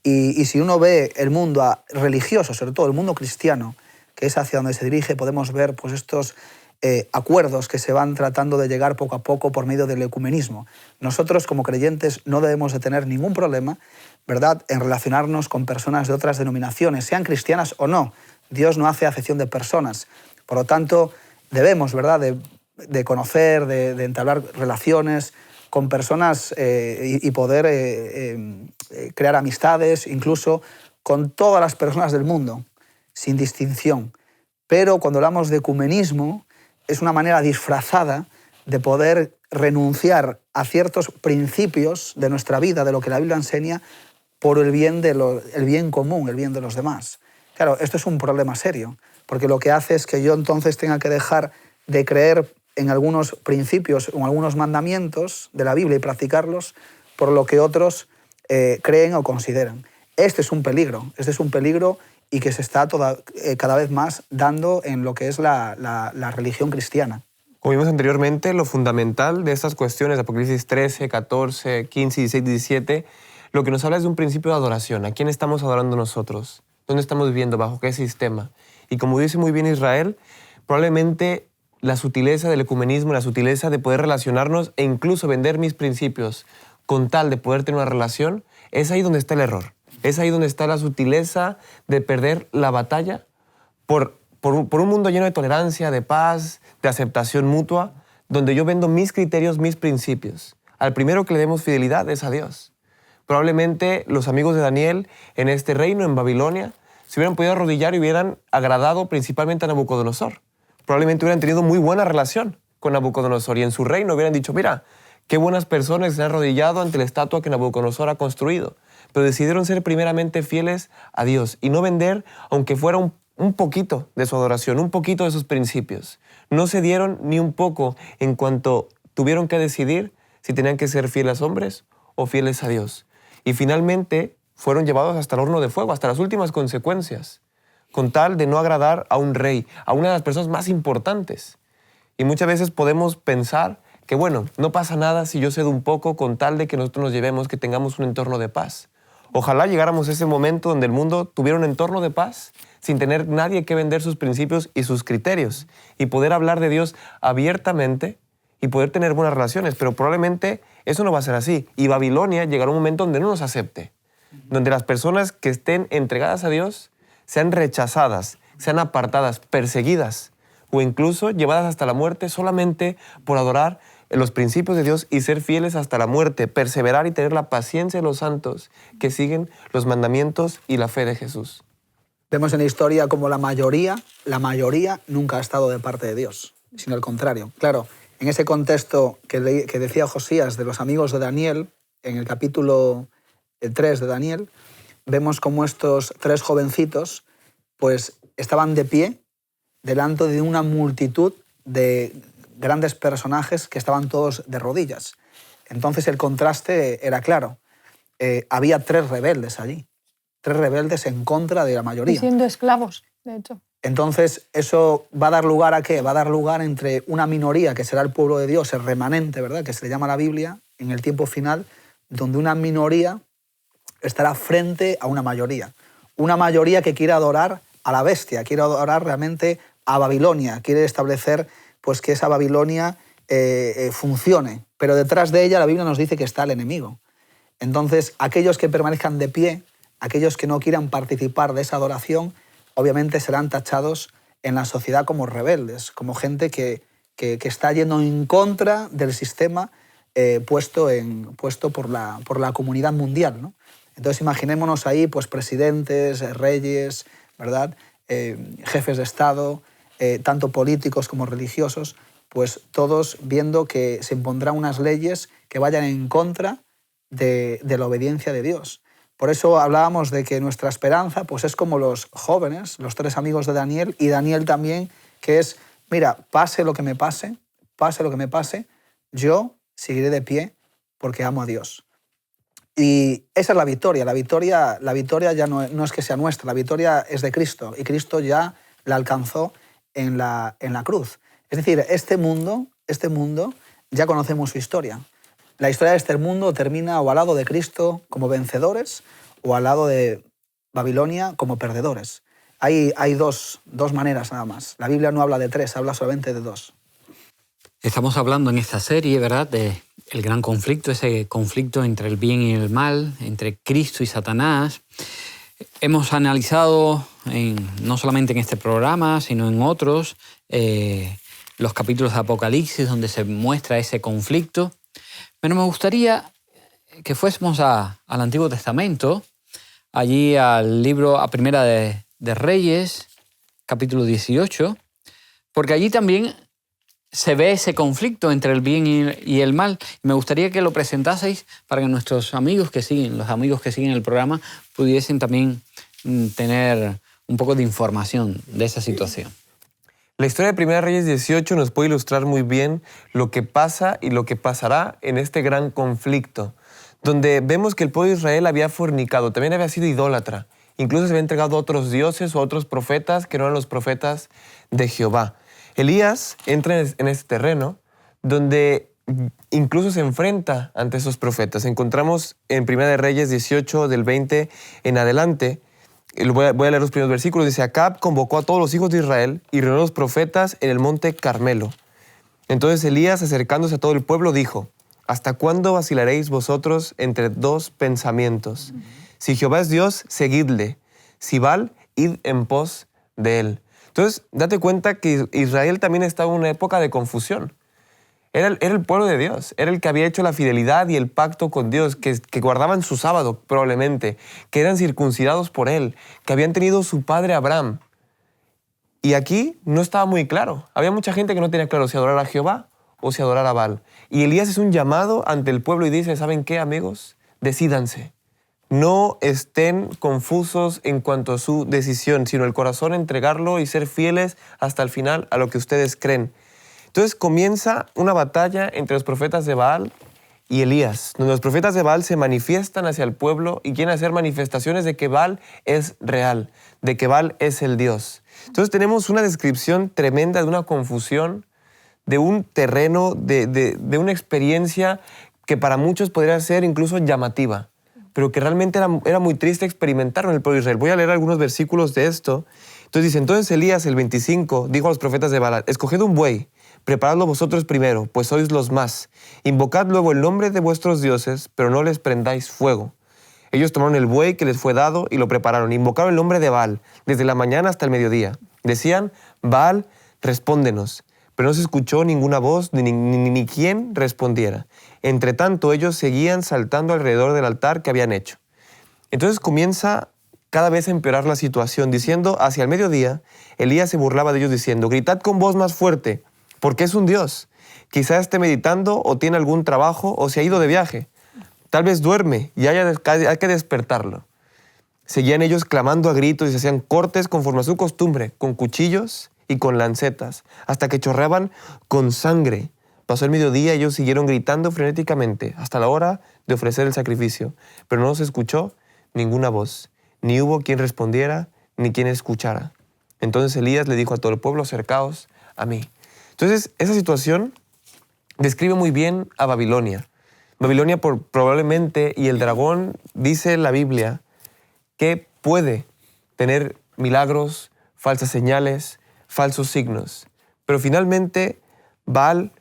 Y si uno ve el mundo religioso, sobre todo el mundo cristiano, que es hacia donde se dirige, podemos ver pues, estos acuerdos que se van tratando de llegar poco a poco por medio del ecumenismo. Nosotros, como creyentes, no debemos de tener ningún problema, ¿verdad?, en relacionarnos con personas de otras denominaciones, sean cristianas o no. Dios no hace acepción de personas. Por lo tanto, debemos, ¿verdad?, de conocer, de entablar relaciones con personas y poder crear amistades, incluso con todas las personas del mundo, sin distinción. Pero cuando hablamos de ecumenismo, es una manera disfrazada de poder renunciar a ciertos principios de nuestra vida, de lo que la Biblia enseña, por el bien común, el bien de los demás. Claro, esto es un problema serio, porque lo que hace es que yo entonces tenga que dejar de creer en algunos principios o en algunos mandamientos de la Biblia y practicarlos por lo que otros creen o consideran. Este es un peligro y que se está cada vez más dando en lo que es la religión cristiana. Como vimos anteriormente, lo fundamental de estas cuestiones, Apocalipsis 13, 14, 15, 16, 17, lo que nos habla es de un principio de adoración. ¿A quién estamos adorando nosotros? ¿Dónde estamos viviendo? ¿Bajo qué sistema? Y como dice muy bien Israel, probablemente la sutileza del ecumenismo, la sutileza de poder relacionarnos e incluso vender mis principios con tal de poder tener una relación, es ahí donde está el error. Es ahí donde está la sutileza de perder la batalla por por un mundo lleno de tolerancia, de paz, de aceptación mutua, donde yo vendo mis criterios, mis principios. Al primero que le demos fidelidad es a Dios. Probablemente los amigos de Daniel en este reino, en Babilonia, se hubieran podido arrodillar y hubieran agradado principalmente a Nabucodonosor. Probablemente hubieran tenido muy buena relación con Nabucodonosor y en su reino hubieran dicho, mira, qué buenas personas se han arrodillado ante la estatua que Nabucodonosor ha construido. Pero decidieron ser primeramente fieles a Dios y no vender, aunque fuera un poquito de su adoración, un poquito de sus principios. No cedieron ni un poco en cuanto tuvieron que decidir si tenían que ser fieles hombres o fieles a Dios. Y finalmente fueron llevados hasta el horno de fuego, hasta las últimas consecuencias, con tal de no agradar a un rey, a una de las personas más importantes. Y muchas veces podemos pensar que, bueno, no pasa nada si yo cedo un poco con tal de que nosotros nos llevemos, que tengamos un entorno de paz. Ojalá llegáramos a ese momento donde el mundo tuviera un entorno de paz sin tener nadie que vender sus principios y sus criterios y poder hablar de Dios abiertamente y poder tener buenas relaciones. Pero probablemente eso no va a ser así. Y Babilonia llegará un momento donde no nos acepte, donde las personas que estén entregadas a Dios sean rechazadas, sean apartadas, perseguidas o incluso llevadas hasta la muerte solamente por adorar los principios de Dios y ser fieles hasta la muerte, perseverar y tener la paciencia de los santos que siguen los mandamientos y la fe de Jesús. Vemos en la historia como la mayoría nunca ha estado de parte de Dios, sino al contrario. Claro, en ese contexto que decía Josías de los amigos de Daniel, en el capítulo 3 de Daniel, vemos como estos 3 jovencitos pues, estaban de pie delante de una multitud de grandes personajes que estaban todos de rodillas. Entonces el contraste era claro. Había 3 rebeldes allí, 3 rebeldes en contra de la mayoría. Y siendo esclavos, de hecho. Entonces eso va a dar lugar ¿a qué? Va a dar lugar entre una minoría, que será el pueblo de Dios, el remanente, ¿verdad?, que se le llama la Biblia, en el tiempo final, donde una minoría estará frente a una mayoría. Una mayoría que quiere adorar a la bestia, quiere adorar realmente a Babilonia, quiere establecer pues, que esa Babilonia funcione. Pero detrás de ella la Biblia nos dice que está el enemigo. Entonces, aquellos que permanezcan de pie, aquellos que no quieran participar de esa adoración, obviamente serán tachados en la sociedad como rebeldes, como gente que está yendo en contra del sistema puesto por la comunidad mundial, ¿no? Entonces imaginémonos ahí pues, presidentes, reyes, ¿verdad?, jefes de Estado, tanto políticos como religiosos, pues todos viendo que se impondrán unas leyes que vayan en contra de la obediencia de Dios. Por eso hablábamos de que nuestra esperanza pues, es como los jóvenes, los 3 amigos de Daniel, y Daniel también, que es, mira, pase lo que me pase, yo seguiré de pie porque amo a Dios. Y esa es la victoria. La victoria ya no es que sea nuestra, la victoria es de Cristo, y Cristo ya la alcanzó en la cruz. Es decir, este mundo ya conocemos su historia. La historia de este mundo termina o al lado de Cristo como vencedores o al lado de Babilonia como perdedores. Hay dos maneras nada más. La Biblia no habla de 3, habla solamente de 2. Estamos hablando en esta serie, ¿verdad?, de el gran conflicto, ese conflicto entre el bien y el mal, entre Cristo y Satanás. Hemos analizado, no solamente en este programa, sino en otros, los capítulos de Apocalipsis donde se muestra ese conflicto. Pero me gustaría que fuésemos al Antiguo Testamento, allí al libro, a Primera de Reyes, capítulo 18, porque allí también se ve ese conflicto entre el bien y el mal. Me gustaría que lo presentaseis para que nuestros amigos que siguen, los amigos que siguen el programa, pudiesen también tener un poco de información de esa situación. La historia de Primera de Reyes 18 nos puede ilustrar muy bien lo que pasa y lo que pasará en este gran conflicto, donde vemos que el pueblo de Israel había fornicado, también había sido idólatra, incluso se había entregado a otros dioses o a otros profetas que no eran los profetas de Jehová. Elías entra en este terreno donde incluso se enfrenta ante esos profetas. Encontramos en Primera de Reyes 18, del 20 en adelante, voy a leer los primeros versículos, dice: Acab convocó a todos los hijos de Israel y reunió a los profetas en el monte Carmelo. Entonces Elías, acercándose a todo el pueblo, dijo: ¿Hasta cuándo vacilaréis vosotros entre 2 pensamientos? Si Jehová es Dios, seguidle. Si Baal, id en pos de él. Entonces, date cuenta que Israel también estaba en una época de confusión. Era el pueblo de Dios, era el que había hecho la fidelidad y el pacto con Dios, que guardaban su sábado probablemente, que eran circuncidados por Él, que habían tenido su padre Abraham. Y aquí no estaba muy claro. Había mucha gente que no tenía claro si adorar a Jehová o si adorar a Baal. Y Elías es un llamado ante el pueblo y dice, ¿saben qué, amigos? Decídanse. No estén confusos en cuanto a su decisión, sino el corazón entregarlo y ser fieles hasta el final a lo que ustedes creen. Entonces comienza una batalla entre los profetas de Baal y Elías, donde los profetas de Baal se manifiestan hacia el pueblo y quieren hacer manifestaciones de que Baal es real, de que Baal es el Dios. Entonces tenemos una descripción tremenda de una confusión, de un terreno, de una experiencia que para muchos podría ser incluso llamativa, pero que realmente era muy triste experimentarlo en el pueblo de Israel. Voy a leer algunos versículos de esto. Entonces dice, entonces Elías, el 25, dijo a los profetas de Baal, escoged un buey, preparadlo vosotros primero, pues sois los más. Invocad luego el nombre de vuestros dioses, pero no les prendáis fuego. Ellos tomaron el buey que les fue dado y lo prepararon. Invocaron el nombre de Baal, desde la mañana hasta el mediodía. Decían, Baal, respóndenos. Pero no se escuchó ninguna voz, ni quien respondiera. Entre tanto, ellos seguían saltando alrededor del altar que habían hecho. Entonces comienza cada vez a empeorar la situación, diciendo, hacia el mediodía, Elías se burlaba de ellos diciendo, gritad con voz más fuerte, porque es un Dios. Quizá esté meditando o tiene algún trabajo o se ha ido de viaje. Tal vez duerme y hay que despertarlo. Seguían ellos clamando a gritos y se hacían cortes conforme a su costumbre, con cuchillos y con lancetas, hasta que chorreaban con sangre. Pasó el mediodía y ellos siguieron gritando frenéticamente hasta la hora de ofrecer el sacrificio, pero no se escuchó ninguna voz, ni hubo quien respondiera, ni quien escuchara. Entonces Elías le dijo a todo el pueblo, acercaos a mí. Entonces, esa situación describe muy bien a Babilonia. Babilonia probablemente, y el dragón, dice la Biblia, que puede tener milagros, falsas señales, falsos signos. Pero finalmente, Baal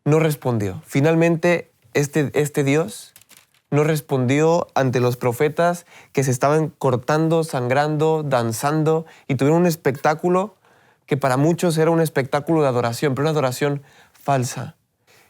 no respondió. Finalmente, este Dios no respondió ante los profetas que se estaban cortando, sangrando, danzando y tuvieron un espectáculo que para muchos era un espectáculo de adoración, pero una adoración falsa.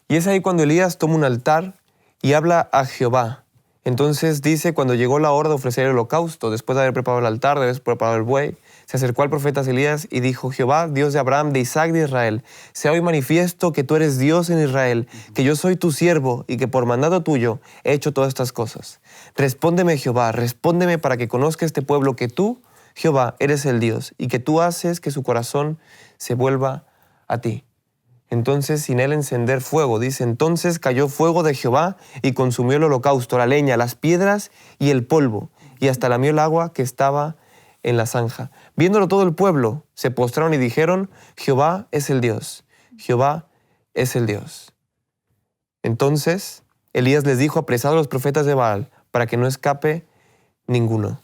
Y es ahí cuando Elías toma un altar y habla a Jehová. Entonces dice, cuando llegó la hora de ofrecer el holocausto, después de haber preparado el altar, de haber preparado el buey, se acercó al profeta Elías y dijo, Jehová, Dios de Abraham, de Isaac, de Israel, sea hoy manifiesto que tú eres Dios en Israel, que yo soy tu siervo y que por mandato tuyo he hecho todas estas cosas. Respóndeme, Jehová, respóndeme para que conozca este pueblo que tú, Jehová, eres el Dios y que tú haces que su corazón se vuelva a ti. Entonces, sin él encender fuego, dice, entonces cayó fuego de Jehová y consumió el holocausto, la leña, las piedras y el polvo, y hasta lamió el agua que estaba en la zanja. Viéndolo todo el pueblo, se postraron y dijeron, Jehová es el Dios, Jehová es el Dios. Entonces, Elías les dijo, apresad a los profetas de Baal, para que no escape ninguno.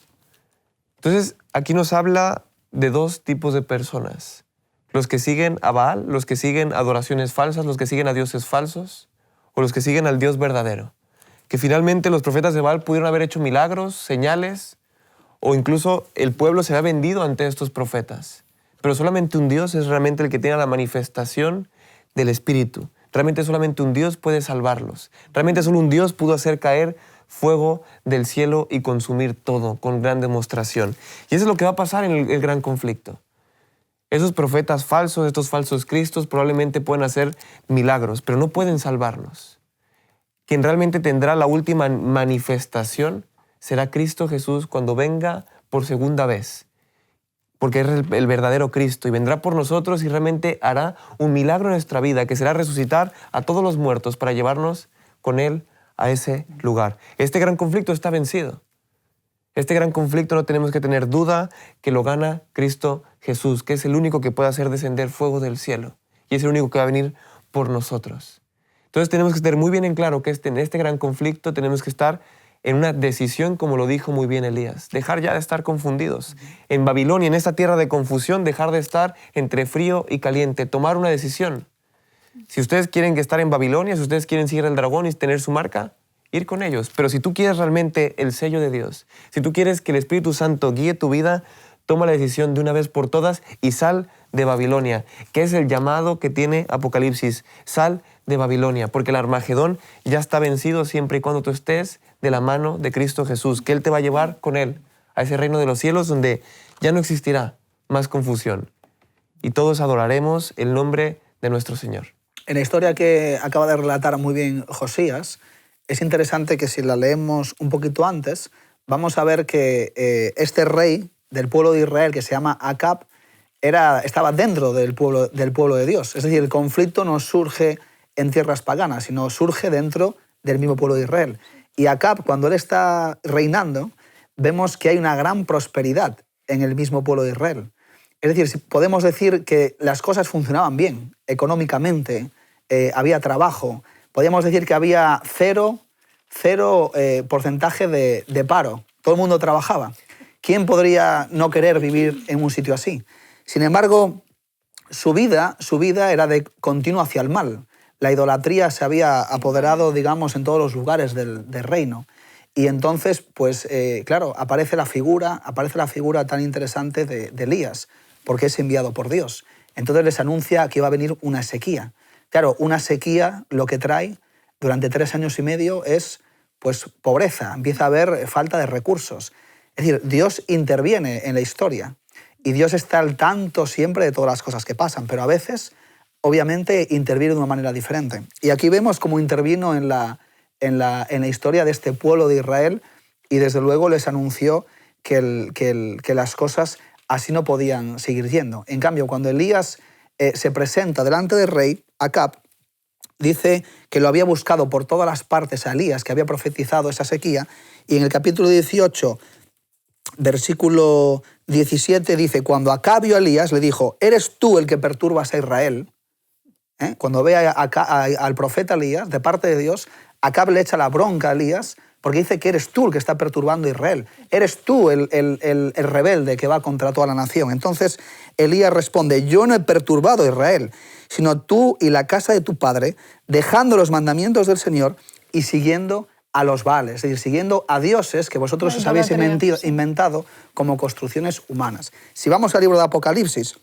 Entonces, aquí nos habla de dos tipos de personas. Los que siguen a Baal, los que siguen adoraciones falsas, los que siguen a dioses falsos, o los que siguen al Dios verdadero. Que finalmente los profetas de Baal pudieron haber hecho milagros, señales, o incluso el pueblo se había vendido ante estos profetas. Pero solamente un Dios es realmente el que tiene la manifestación del Espíritu. Realmente solamente un Dios puede salvarlos. Realmente solo un Dios pudo hacer caer fuego del cielo y consumir todo con gran demostración. Y eso es lo que va a pasar en el gran conflicto. Esos profetas falsos, estos falsos cristos probablemente pueden hacer milagros, pero no pueden salvarnos. Quien realmente tendrá la última manifestación será Cristo Jesús cuando venga por segunda vez. Porque es el verdadero Cristo y vendrá por nosotros y realmente hará un milagro en nuestra vida, que será resucitar a todos los muertos para llevarnos con Él a ese lugar. Este gran conflicto está vencido. Este gran conflicto no tenemos que tener duda que lo gana Cristo Jesús, que es el único que puede hacer descender fuego del cielo y es el único que va a venir por nosotros. Entonces tenemos que tener muy bien en claro que en este gran conflicto tenemos que estar en una decisión, como lo dijo muy bien Elías, dejar ya de estar confundidos. En Babilonia, en esta tierra de confusión, dejar de estar entre frío y caliente, tomar una decisión. Si ustedes quieren estar en Babilonia, si ustedes quieren seguir al dragón y tener su marca, ir con ellos. Pero si tú quieres realmente el sello de Dios, si tú quieres que el Espíritu Santo guíe tu vida, toma la decisión de una vez por todas y sal de Babilonia, que es el llamado que tiene Apocalipsis. Sal de Babilonia, porque el Armagedón ya está vencido siempre y cuando tú estés de la mano de Cristo Jesús, que Él te va a llevar con Él a ese reino de los cielos donde ya no existirá más confusión y todos adoraremos el nombre de nuestro Señor. En la historia que acaba de relatar muy bien Josías, es interesante que si la leemos un poquito antes, vamos a ver que este rey del pueblo de Israel, que se llama Acab, estaba dentro del pueblo de Dios. Es decir, el conflicto no surge en tierras paganas, sino surge dentro del mismo pueblo de Israel. Y Acab, cuando él está reinando, vemos que hay una gran prosperidad en el mismo pueblo de Israel. Es decir, podemos decir que las cosas funcionaban bien, económicamente, había trabajo, podríamos decir que había cero porcentaje de paro, todo el mundo trabajaba. ¿Quién podría no querer vivir en un sitio así? Sin embargo, su vida era de continuo hacia el mal. La idolatría se había apoderado, digamos, en todos los lugares del reino. Y entonces, pues, claro, aparece la figura tan interesante de Elías, porque es enviado por Dios. Entonces les anuncia que iba a venir una sequía. Claro, una sequía lo que trae durante 3 años y medio es, pues, pobreza, empieza a haber falta de recursos. Es decir, Dios interviene en la historia y Dios está al tanto siempre de todas las cosas que pasan, pero a veces, obviamente, interviene de una manera diferente. Y aquí vemos cómo intervino en la historia de este pueblo de Israel y desde luego les anunció que las cosas así no podían seguir yendo. En cambio, cuando Elías se presenta delante del rey, Acab, dice que lo había buscado por todas las partes a Elías, que había profetizado esa sequía, y en el capítulo 18, versículo 17, dice, cuando Acab vio a Elías, le dijo, ¿eres tú el que perturbas a Israel? Cuando ve al profeta Elías, de parte de Dios, Acab le echa la bronca a Elías, porque dice que eres tú el que está perturbando a Israel. Eres tú el rebelde que va contra toda la nación. Entonces Elías responde, yo no he perturbado a Israel, sino tú y la casa de tu padre, dejando los mandamientos del Señor y siguiendo a los Baales, es decir, siguiendo a dioses que vosotros os habéis inventado como construcciones humanas. Si vamos al libro de Apocalipsis,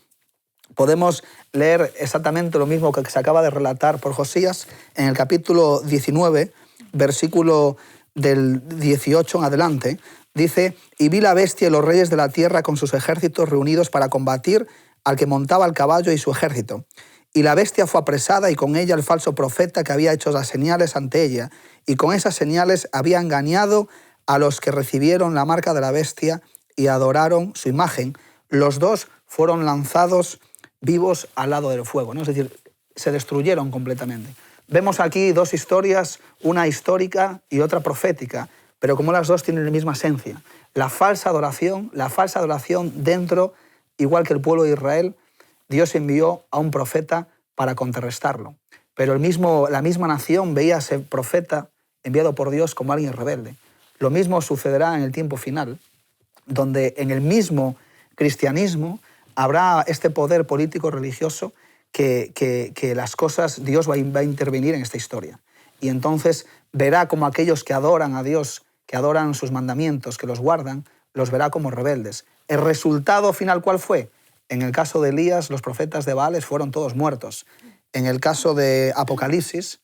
podemos leer exactamente lo mismo que se acaba de relatar por Josías en el capítulo 19, versículo del 18 en adelante, dice, y vi la bestia y los reyes de la tierra con sus ejércitos reunidos para combatir al que montaba el caballo y su ejército. Y la bestia fue apresada y con ella el falso profeta que había hecho las señales ante ella, y con esas señales había engañado a los que recibieron la marca de la bestia y adoraron su imagen. Los dos fueron lanzados vivos al lado del fuego, ¿no? Es decir, se destruyeron completamente. Vemos aquí 2 historias, una histórica y otra profética, pero como las dos tienen la misma esencia. La falsa adoración dentro, igual que el pueblo de Israel, Dios envió a un profeta para contrarrestarlo. Pero la misma nación veía a ese profeta enviado por Dios como alguien rebelde. Lo mismo sucederá en el tiempo final, donde en el mismo cristianismo habrá este poder político religioso que las cosas, Dios va a intervenir en esta historia. Y entonces verá como aquellos que adoran a Dios, que adoran sus mandamientos, que los guardan, los verá como rebeldes. ¿El resultado final cuál fue? En el caso de Elías, los profetas de Baales fueron todos muertos. En el caso de Apocalipsis,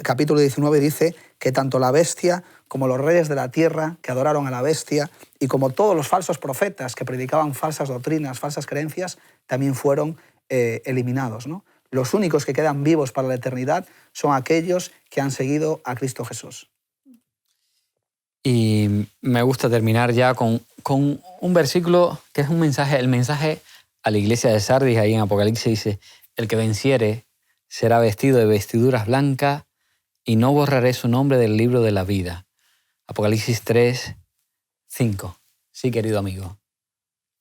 capítulo 19, dice que tanto la bestia como los reyes de la tierra que adoraron a la bestia y como todos los falsos profetas que predicaban falsas doctrinas, falsas creencias, también fueron eliminados, ¿no? Los únicos que quedan vivos para la eternidad son aquellos que han seguido a Cristo Jesús. Y me gusta terminar ya con un versículo que es un mensaje, el mensaje a la iglesia de Sardis, ahí en Apocalipsis dice, el que venciere será vestido de vestiduras blancas y no borraré su nombre del libro de la vida. Apocalipsis 3, 5. Sí, querido amigo,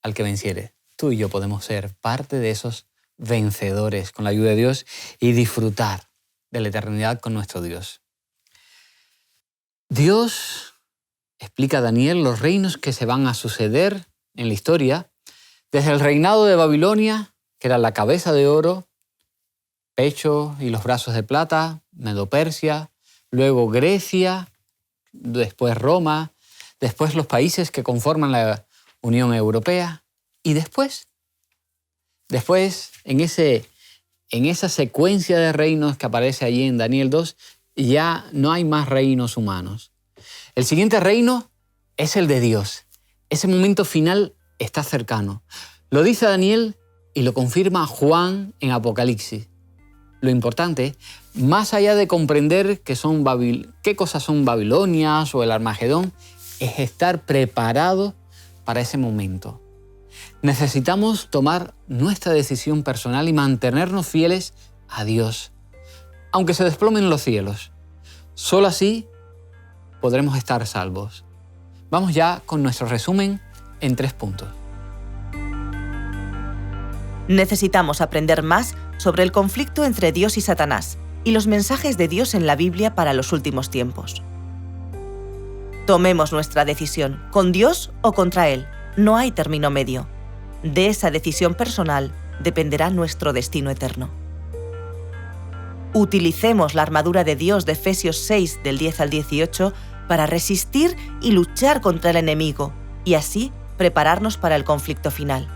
al que venciere, tú y yo podemos ser parte de esos vencedores con la ayuda de Dios y disfrutar de la eternidad con nuestro Dios. Dios explica a Daniel los reinos que se van a suceder en la historia, desde el reinado de Babilonia, que era la cabeza de oro, pecho y los brazos de plata, Medo-Persia, luego Grecia, después Roma, después los países que conforman la Unión Europea. Y después, en esa secuencia de reinos que aparece allí en Daniel 2, ya no hay más reinos humanos. El siguiente reino es el de Dios. Ese momento final está cercano. Lo dice Daniel y lo confirma Juan en Apocalipsis. Lo importante, más allá de comprender qué cosas son Babilonias o el Armagedón, es estar preparados para ese momento. Necesitamos tomar nuestra decisión personal y mantenernos fieles a Dios, aunque se desplomen los cielos. Solo así podremos estar salvos. Vamos ya con nuestro resumen en 3 puntos. Necesitamos aprender más sobre el conflicto entre Dios y Satanás y los mensajes de Dios en la Biblia para los últimos tiempos. Tomemos nuestra decisión, con Dios o contra Él. No hay término medio. De esa decisión personal dependerá nuestro destino eterno. Utilicemos la armadura de Dios de Efesios 6, del 10 al 18, para resistir y luchar contra el enemigo, y así prepararnos para el conflicto final.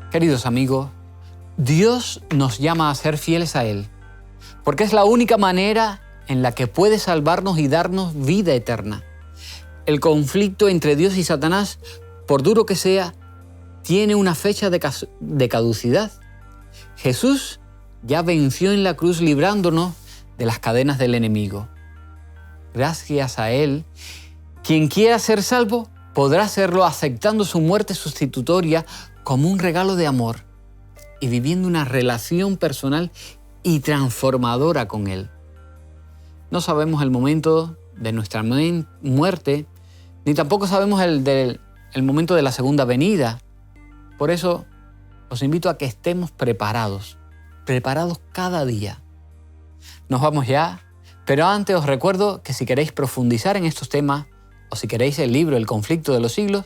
Queridos amigos, Dios nos llama a ser fieles a Él, porque es la única manera en la que puede salvarnos y darnos vida eterna. El conflicto entre Dios y Satanás, por duro que sea, tiene una fecha de caducidad. Jesús ya venció en la cruz librándonos de las cadenas del enemigo. Gracias a Él, quien quiera ser salvo podrá serlo aceptando su muerte sustitutoria como un regalo de amor y viviendo una relación personal y transformadora con Él. No sabemos el momento de nuestra muerte, ni tampoco sabemos el momento de la segunda venida. Por eso, os invito a que estemos preparados cada día. Nos vamos ya, pero antes os recuerdo que si queréis profundizar en estos temas o si queréis el libro El conflicto de los siglos,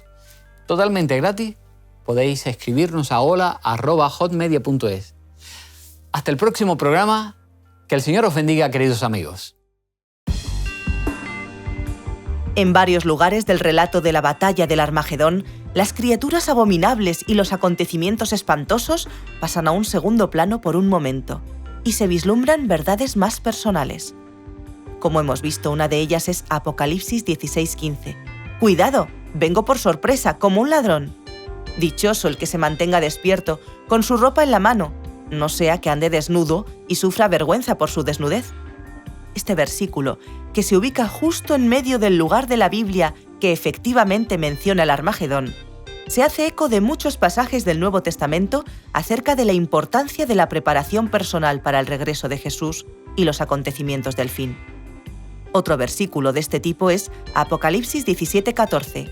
totalmente gratis, podéis escribirnos a hola@hotmedia.es. Hasta el próximo programa. Que el Señor os bendiga, queridos amigos. En varios lugares del relato de la batalla del Armagedón, las criaturas abominables y los acontecimientos espantosos pasan a un segundo plano por un momento y se vislumbran verdades más personales. Como hemos visto, una de ellas es Apocalipsis 16:15. ¡Cuidado! Vengo por sorpresa, como un ladrón. Dichoso el que se mantenga despierto, con su ropa en la mano, no sea que ande desnudo y sufra vergüenza por su desnudez. Este versículo, que se ubica justo en medio del lugar de la Biblia que efectivamente menciona el Armagedón, se hace eco de muchos pasajes del Nuevo Testamento acerca de la importancia de la preparación personal para el regreso de Jesús y los acontecimientos del fin. Otro versículo de este tipo es Apocalipsis 17:14.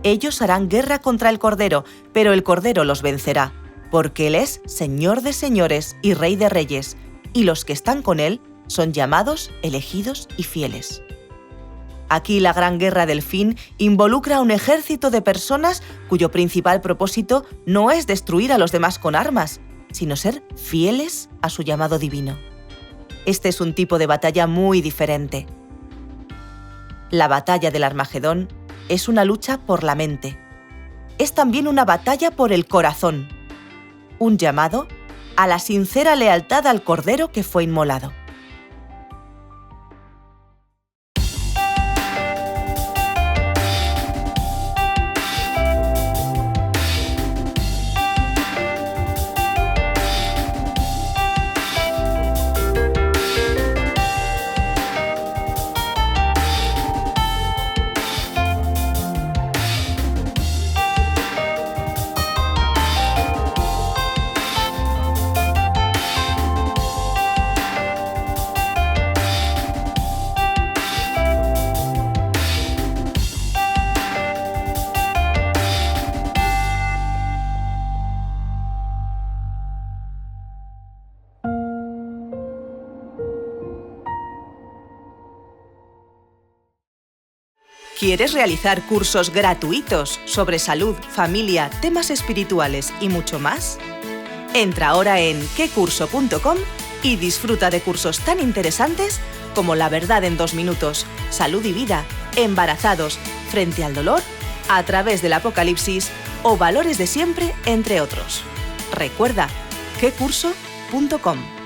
Ellos harán guerra contra el Cordero, pero el Cordero los vencerá, porque Él es Señor de señores y Rey de reyes, y los que están con Él son llamados, elegidos y fieles. Aquí la gran guerra del fin involucra a un ejército de personas cuyo principal propósito no es destruir a los demás con armas, sino ser fieles a su llamado divino. Este es un tipo de batalla muy diferente. La batalla del Armagedón es una lucha por la mente. Es también una batalla por el corazón. Un llamado a la sincera lealtad al Cordero que fue inmolado. ¿Quieres realizar cursos gratuitos sobre salud, familia, temas espirituales y mucho más? Entra ahora en quecurso.com y disfruta de cursos tan interesantes como La verdad en 2 minutos, Salud y vida, Embarazados, frente al dolor, a través del Apocalipsis o Valores de Siempre, entre otros. Recuerda, quecurso.com.